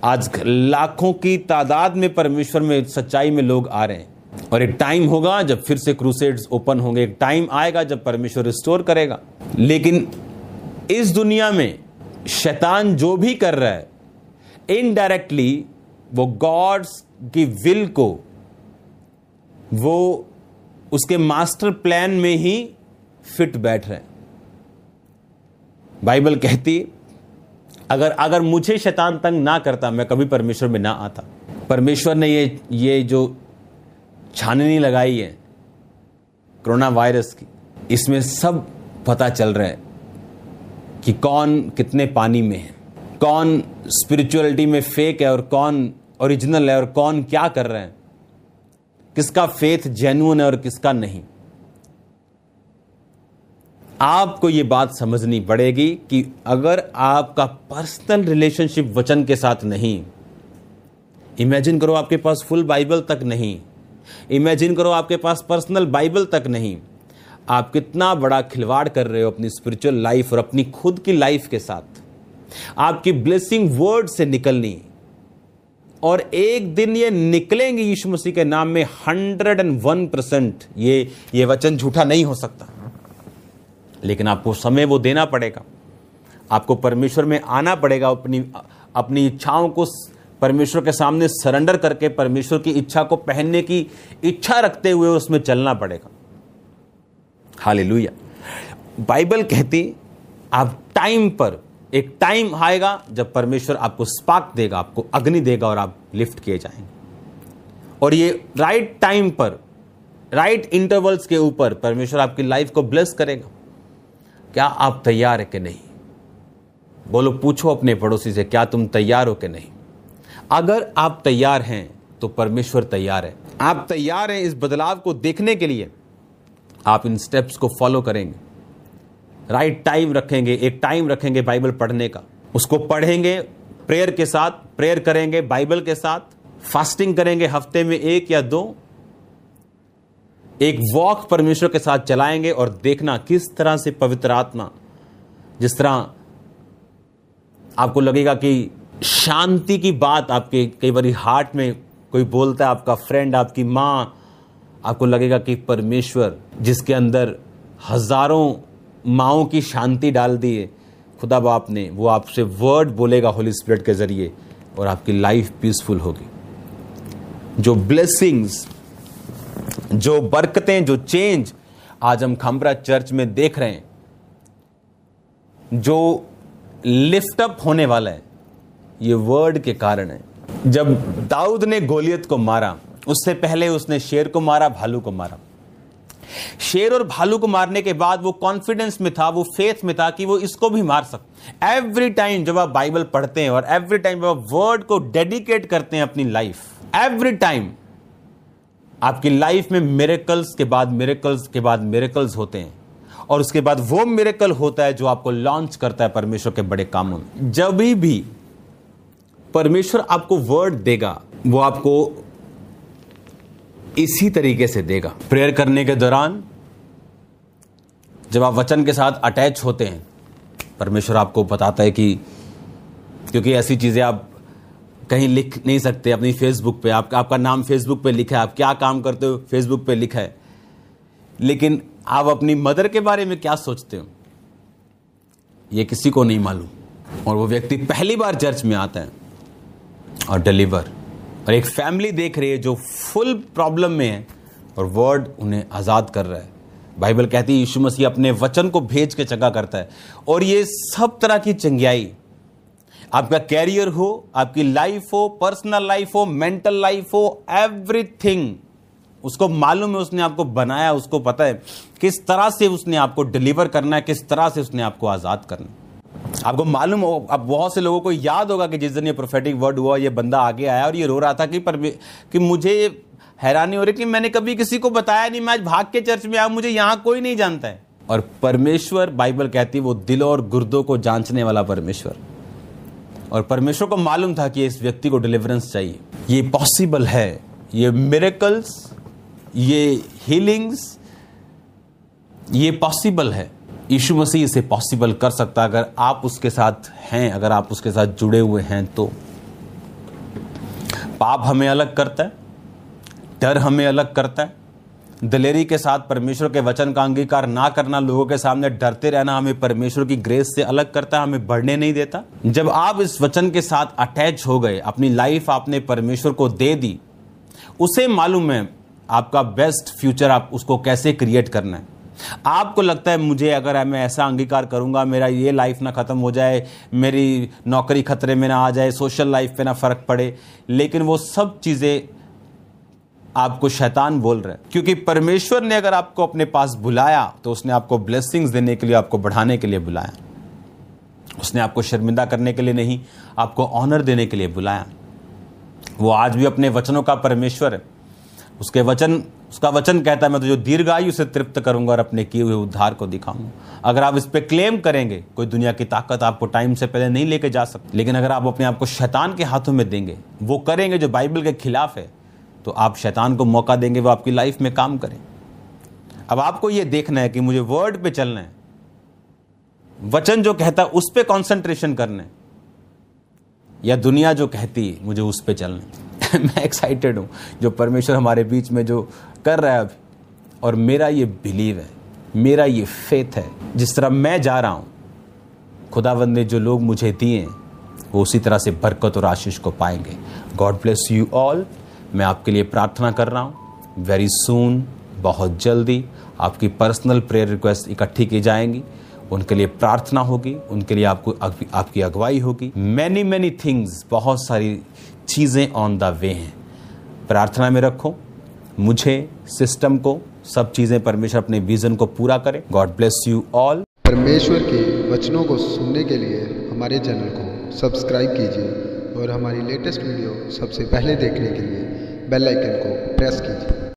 आज लाखों की तादाद में परमेश्वर में, सच्चाई में लोग आ रहे हैं। और एक टाइम होगा जब फिर से क्रूसेड्स ओपन होंगे। एक टाइम आएगा जब परमेश्वर रिस्टोर करेगा। लेकिन इस दुनिया में शैतान जो भी कर रहा है, इनडायरेक्टली वो गॉड्स की विल को, वो उसके मास्टर प्लान में ही फिट बैठ रहे हैं। बाइबल कहती अगर मुझे शैतान तंग ना करता, मैं कभी परमेश्वर में ना आता। परमेश्वर ने ये जो छाननी लगाई है कोरोना वायरस की, इसमें सब पता चल रहा है कि कौन कितने पानी में है, कौन स्पिरिचुअलिटी में फेक है और कौन ओरिजिनल है, और कौन क्या कर रहे हैं, किसका फेथ जेन्युइन है और किसका नहीं। आपको यह बात समझनी पड़ेगी कि अगर आपका पर्सनल रिलेशनशिप वचन के साथ नहीं, इमेजिन करो आपके पास फुल बाइबल तक नहीं, इमेजिन करो आपके पास पर्सनल बाइबल तक नहीं, आप कितना बड़ा खिलवाड़ कर रहे हो अपनी स्पिरिचुअल लाइफ और अपनी खुद की लाइफ के साथ। आपकी ब्लेसिंग वर्ड से निकलनी, और एक दिन ये निकलेंगे यीशु मसीह के नाम में 101%। ये वचन झूठा नहीं हो सकता। लेकिन आपको समय वो देना पड़ेगा। आपको परमेश्वर में आना पड़ेगा, अपनी इच्छाओं को परमेश्वर के सामने सरेंडर करके परमेश्वर की इच्छा को पहनने की इच्छा रखते हुए उसमें चलना पड़ेगा। हालेलुया। बाइबल कहती आप टाइम पर, एक टाइम आएगा जब परमेश्वर आपको स्पार्क देगा, आपको अग्नि देगा और आप लिफ्ट किए जाएंगे। और ये राइट टाइम पर, राइट इंटरवल्स के ऊपर परमेश्वर आपकी लाइफ को ब्लेस करेगा। क्या आप तैयार है कि नहीं? बोलो, पूछो अपने पड़ोसी से, क्या तुम तैयार हो कि नहीं? अगर आप तैयार हैं तो परमेश्वर तैयार है। आप तैयार हैं इस बदलाव को देखने के लिए, आप इन स्टेप्स को फॉलो करेंगे, राइट टाइम रखेंगे, एक टाइम रखेंगे बाइबल पढ़ने का, उसको पढ़ेंगे प्रेयर के साथ, प्रेयर करेंगे बाइबल के साथ, फास्टिंग करेंगे हफ्ते में 1 या 2, एक वॉक परमेश्वर के साथ चलाएंगे और देखना किस तरह से पवित्र आत्मा, जिस तरह आपको लगेगा कि शांति की बात आपके कई बार हार्ट में कोई बोलता है, आपका फ्रेंड, आपकी माँ, आपको लगेगा कि परमेश्वर जिसके अंदर हजारों माँओं की शांति डाल दी है खुदा बाप ने, वो आपसे वर्ड बोलेगा होली स्पिरिट के जरिए और आपकी लाइफ पीसफुल होगी। जो ब्लेसिंग्स, जो बरकतें, जो चेंज आज हम खामरा चर्च में देख रहे हैं, जो लिफ्ट अप होने वाला है, ये वर्ड के कारण है। जब दाऊद ने गोलियत को मारा, उससे पहले उसने शेर को मारा, भालू को मारा। शेर और भालू को मारने के बाद वो कॉन्फिडेंस में था, वो फेथ में था कि वो इसको भी मार सकता। एवरी टाइम जब आप बाइबल पढ़ते हैं और एवरी टाइम जब आप वर्ड को डेडिकेट करते हैं अपनी लाइफ, एवरी टाइम आपकी लाइफ में मिरेकल्स के बाद मिरेकल्स के बाद मिरेकल्स होते हैं और उसके बाद वो मिरेकल होता है जो आपको लॉन्च करता है परमेश्वर के बड़े कामों में। जब भी परमेश्वर आपको वर्ड देगा वो आपको इसी तरीके से देगा। प्रेयर करने के दौरान जब आप वचन के साथ अटैच होते हैं, परमेश्वर आपको बताता है कि, क्योंकि ऐसी चीजें आप कहीं लिख नहीं सकते अपनी फेसबुक पे, आपका नाम फेसबुक पे लिखा है, आप क्या काम करते हो फेसबुक पे लिखा है, लेकिन आप अपनी मदर के बारे में क्या सोचते हो ये किसी को नहीं मालूम। और वो व्यक्ति पहली बार चर्च में आता है और डिलीवर, और एक फैमिली देख रही है जो फुल प्रॉब्लम में है और वर्ड उन्हें आज़ाद कर रहा है। बाइबल कहती है यीशु मसीह अपने वचन को भेज के चंगा करता है। और ये सब तरह की चंगाई, आपका कैरियर हो, आपकी लाइफ हो, पर्सनल लाइफ हो, मेंटल लाइफ हो, एवरीथिंग उसको मालूम है। उसने आपको बनाया, उसको पता है किस तरह से उसने आपको डिलीवर करना है, किस तरह से उसने आपको आज़ाद करना है। आपको मालूम हो, अब बहुत से लोगों को याद होगा कि जिस दिन ये प्रोफेटिक वर्ड हुआ, ये बंदा आगे आया और ये रो रहा था कि मुझे हैरानी हो रही कि मैंने कभी किसी को बताया नहीं, मैं आज भाग के चर्च में आया, मुझे यहाँ कोई नहीं जानता है। और परमेश्वर, बाइबल कहती है वो दिलों और गुर्दों को जांचने वाला परमेश्वर, और परमेश्वर को मालूम था कि इस व्यक्ति को डिलीवरेंस चाहिए। ये पॉसिबल है, ये मिरेकल्स, ये हीलिंग्स, ये पॉसिबल है। यीशु मसीह इसे पॉसिबल कर सकता अगर आप उसके साथ हैं, अगर आप उसके साथ जुड़े हुए हैं तो। पाप हमें अलग करता है, डर हमें अलग करता है, दिलेरी के साथ परमेश्वर के वचन का अंगीकार ना करना, लोगों के सामने डरते रहना हमें परमेश्वर की ग्रेस से अलग करता है, हमें बढ़ने नहीं देता। जब आप इस वचन के साथ अटैच हो गए, अपनी लाइफ आपने परमेश्वर को दे दी, उसे मालूम है आपका बेस्ट फ्यूचर आप उसको कैसे क्रिएट करना है। आपको लगता है मुझे अगर मैं ऐसा अंगीकार करूंगा मेरा ये लाइफ ना खत्म हो जाए, मेरी नौकरी खतरे में ना आ जाए, सोशल लाइफ पे ना फर्क पड़े, लेकिन वो सब चीजें आपको शैतान बोल रहा है। क्योंकि परमेश्वर ने अगर आपको अपने पास बुलाया तो उसने आपको ब्लेसिंग्स देने के लिए, आपको बढ़ाने के लिए बुलाया। उसने आपको शर्मिंदा करने के लिए नहीं, आपको ऑनर देने के लिए बुलाया। वो आज भी अपने वचनों का परमेश्वर है। उसका वचन कहता है मैं तुझे दीर्घायु से तृप्त करूंगा और अपने किए हुए उद्धार को दिखाऊंगा। अगर आप इस पे क्लेम करेंगे, कोई दुनिया की ताकत आपको टाइम से पहले नहीं लेके जा सकती। लेकिन अगर आप अपने आप को शैतान के हाथों में देंगे, वो करेंगे जो बाइबल के खिलाफ है, तो आप शैतान को मौका देंगे वो आपकी लाइफ में काम करे। अब आपको ये देखना है कि मुझे वर्ड पे चलना है, वचन जो कहता है उस पे कॉन्सेंट्रेशन करना है, या दुनिया जो कहती है मुझे उस पे चलना है। मैं एक्साइटेड हूं जो परमेश्वर हमारे बीच में जो कर रहा है अभी, और मेरा ये बिलीव है, मेरा ये फेथ है, जिस तरह मैं जा रहा हूं, खुदावंद ने जो लोग मुझे दिए वो उसी तरह से बरकत और आशीष को पाएंगे। God bless you all. मैं आपके लिए प्रार्थना कर रहा हूं। वेरी सून, बहुत जल्दी आपकी पर्सनल प्रेयर रिक्वेस्ट इकट्ठी की जाएंगी, उनके लिए प्रार्थना होगी, उनके लिए आपकी अगुवाई होगी। मैनी थिंग्स, बहुत सारी चीज़ें ऑन द वे हैं। प्रार्थना में रखो मुझे, सिस्टम को, सब चीज़ें परमेश्वर अपने विजन को पूरा करे। God bless you all. परमेश्वर के वचनों को सुनने के लिए हमारे चैनल को सब्सक्राइब कीजिए और हमारी लेटेस्ट वीडियो सबसे पहले देखने के लिए बेल आइकन को प्रेस कीजिए।